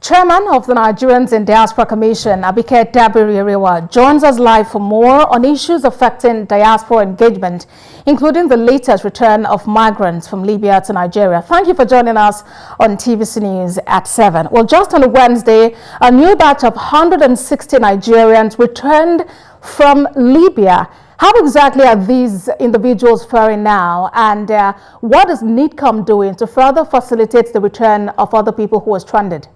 Chairman of the Nigerian Diaspora Commission, Abike Dabiri-Erewa, joins us live for more on issues affecting diaspora engagement, including the latest return of migrants from Libya to Nigeria. Thank you for joining us on TVC News at 7. Well, just on Wednesday, a new batch of 160 Nigerians returned from Libya. How exactly are these individuals faring now, and what is NIDCOM doing to further facilitate the return of other people who are stranded?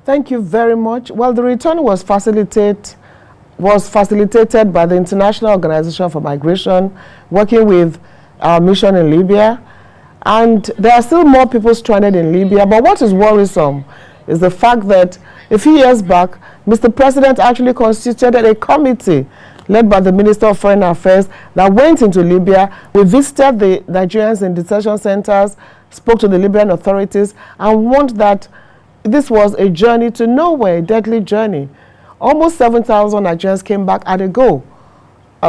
Thank you very much. Well, the return was facilitated by the International Organization for Migration, working with our mission in Libya. And there are still more people stranded in Libya. But what is worrisome is the fact that a few years back, Mr. President actually constituted a committee led by the Minister of Foreign Affairs that went into Libya. We visited the Nigerians in detention centers, spoke to the Libyan authorities, and warned that this was a journey to nowhere, a deadly journey. Almost 7,000 Nigerians came back at a go,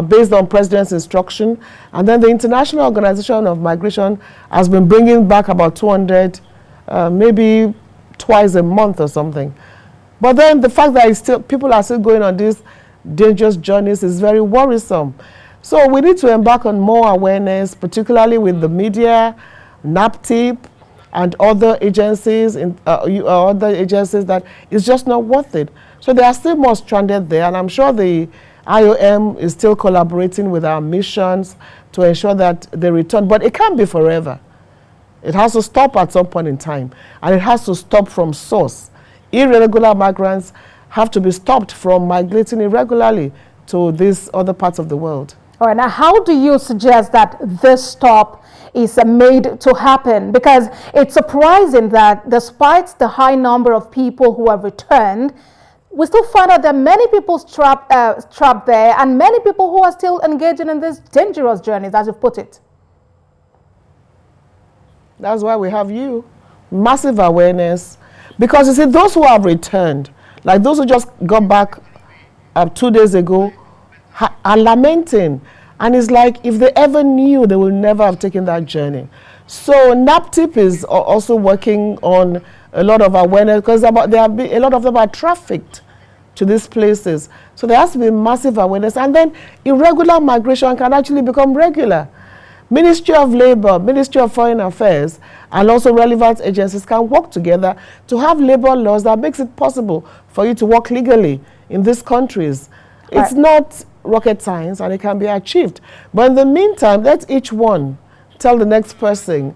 based on President's instruction. And then the International Organization of Migration has been bringing back about 200, maybe twice a month or something. But then the fact that people are still going on these dangerous journeys is very worrisome. So we need to embark on more awareness, particularly with the media, NAPTIP, and other agencies, that it's just not worth it. So there are still more stranded there, and I'm sure the IOM is still collaborating with our missions to ensure that they return. But it can't be forever. It has to stop at some point in time, and it has to stop from source. Irregular migrants have to be stopped from migrating irregularly to these other parts of the world. All right, now how do you suggest that this stop is made to happen? Because it's surprising that despite the high number of people who have returned, we still find out that many people trapped there, and many people who are still engaging in these dangerous journeys, as you've put it. That's why we have you. Massive awareness. Because you see, those who have returned, like those who just got back 2 days ago, are lamenting. And it's like, if they ever knew, they would never have taken that journey. So NAPTIP is also working on a lot of awareness, because a lot of them are trafficked to these places. So there has to be massive awareness. And then irregular migration can actually become regular. Ministry of Labor, Ministry of Foreign Affairs, and also relevant agencies can work together to have labor laws that makes it possible for you to work legally in these countries. It's not rocket science, and it can be achieved. But in the meantime, let each one tell the next person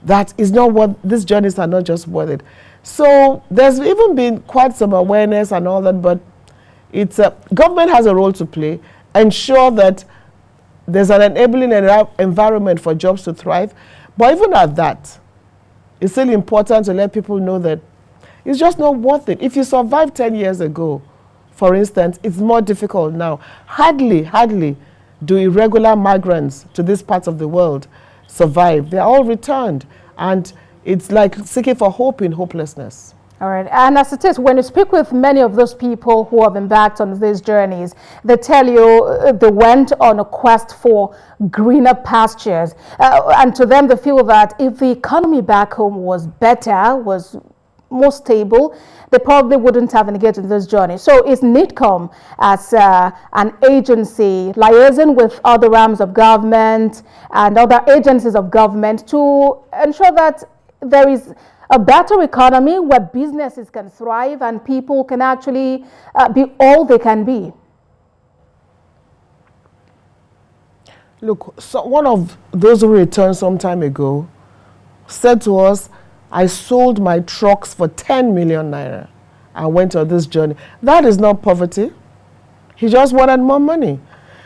that these journeys are not just worth it. So there's even been quite some awareness and all that, but government has a role to play. Ensure that there's an enabling environment for jobs to thrive. But even at that, it's still important to let people know that it's just not worth it. If you survived 10 years ago, for instance, it's more difficult now. Hardly do irregular migrants to these parts of the world survive. They're all returned, and it's like seeking for hope in hopelessness. All right, and as it is, when you speak with many of those people who have embarked on these journeys, they tell you they went on a quest for greener pastures. And to them, they feel that if the economy back home was better, was more stable, they probably wouldn't have engaged in this journey. So is NIDCOM, as an agency, liaising with other arms of government and other agencies of government to ensure that there is a better economy where businesses can thrive and people can actually be all they can be? Look, so one of those who returned some time ago said to us, I sold my trucks for 10 million naira. I went on this journey. That is not poverty. He just wanted more money.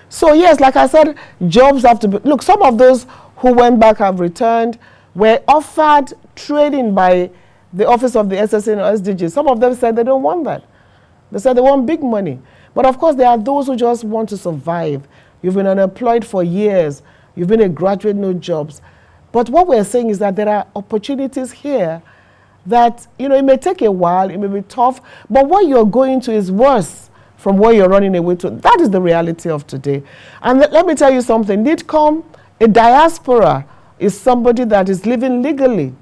So yes, like I said, jobs have to be... Look, some of those who went back have returned, were offered training by the office of the SSA and SDG. Some of them said they don't want that. They said they want big money. But of course, there are those who just want to survive. You've been unemployed for years. You've been a graduate, no jobs. But what we're saying is that there are opportunities here that, it may take a while, it may be tough, but what you're going to is worse from where you're running away to. That is the reality of today. And let me tell you something. NIDCOM, a diaspora, is somebody that is living legally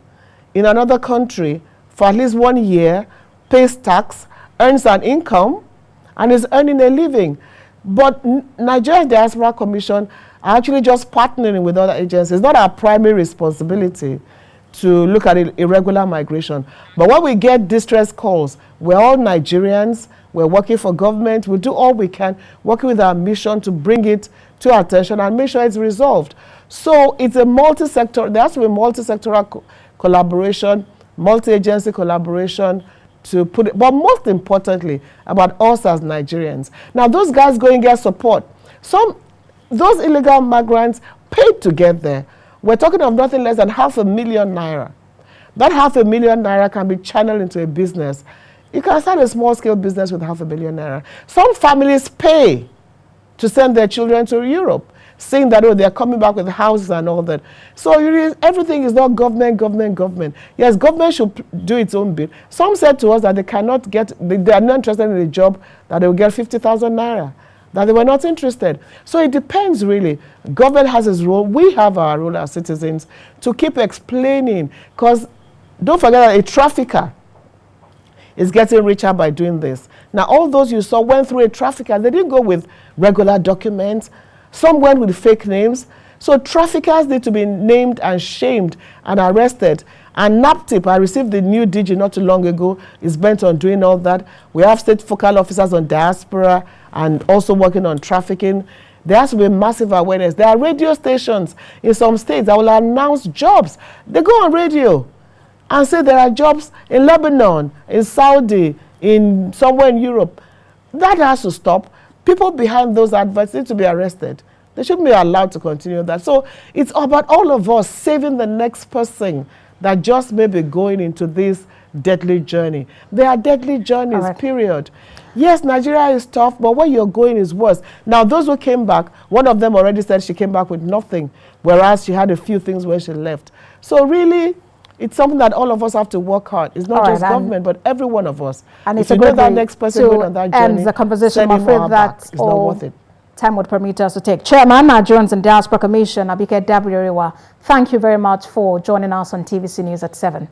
in another country for at least 1 year, pays tax, earns an income, and is earning a living. But Nigerian Diaspora Commission are actually just partnering with other agencies. It's not our primary responsibility to look at irregular migration. But when we get distress calls, we're all Nigerians, we're working for government, we do all we can, working with our mission to bring it to our attention and make sure it's resolved. So it's a multi-sector, there has to be multi-sectoral collaboration, multi-agency collaboration to put it, but most importantly, about us as Nigerians. Now, those guys go and get support. Those illegal migrants paid to get there. We're talking of nothing less than $500,000 naira. That $500,000 naira can be channeled into a business. You can start a small-scale business with $500,000 naira. Some families pay to send their children to Europe, saying that, oh, they're coming back with houses and all that. So everything is not government. Yes, government should do its own bit. Some said to us that they cannot get, they are not interested in a job that they will get 50,000 naira, that they were not interested. So it depends, really. Government has its role. We have our role as citizens to keep explaining, because don't forget that a trafficker is getting richer by doing this. Now, all those you saw went through a trafficker. They didn't go with regular documents. Some went with fake names. So traffickers need to be named and shamed and arrested. And NAPTIP, I received the new DG not too long ago, is bent on doing all that. We have state focal officers on diaspora and also working on trafficking. There has to be massive awareness. There are radio stations in some states that will announce jobs. They go on radio and say there are jobs in Lebanon, in Saudi, in somewhere in Europe. That has to stop. People behind those adverts need to be arrested. They shouldn't be allowed to continue that. So it's about all of us saving the next person that just may be going into this deadly journey. There are deadly journeys, period. Yes, Nigeria is tough, but where you're going is worse. Now, those who came back, one of them already said she came back with nothing, whereas she had a few things when she left. So really, it's something that all of us have to work hard. It's not just government, but every one of us. And if you know that next person going on that journey, the conversation, I'm afraid that it's not worth it. Time would permit us to take. Chairman, Nigerian Diaspora Commission, Abike Dabiri-Erewa, thank you very much for joining us on TVC News at 7.